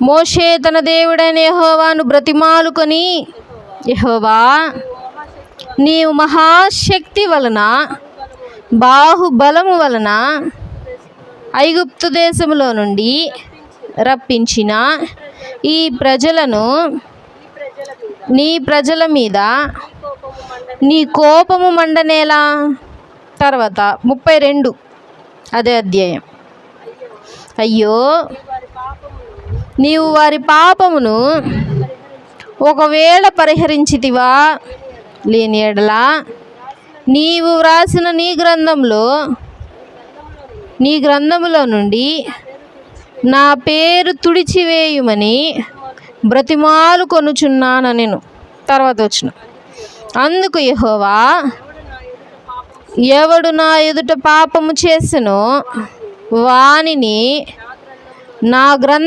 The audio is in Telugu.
మోషే తన దేవుడైన యెహోవాను బ్రతిమాలుకొని, యెహోవా, నీవు మహాశక్తి వలన బాహుబలము వలన ఐగుప్తు దేశములో నుండి రప్పించిన ఈ ప్రజలను, నీ ప్రజల మీద నీ కోపము మండనేలా. తర్వాత 32 అదే అధ్యాయం. అయ్యో, నీవు వారి పాపమును ఒకవేళ పరిహరించితివా, లేని ఎడల నీవు వ్రాసిన నీ గ్రంథములో నుండి నా పేరు తుడిచివేయుమని బ్రతిమాలు కొనుచున్నానెను. తర్వాత వచ్చిన అందుకు యెహోవా, ఎవడు నా ఎదుట పాపము చేసెనో వానిని నా గ్రంథం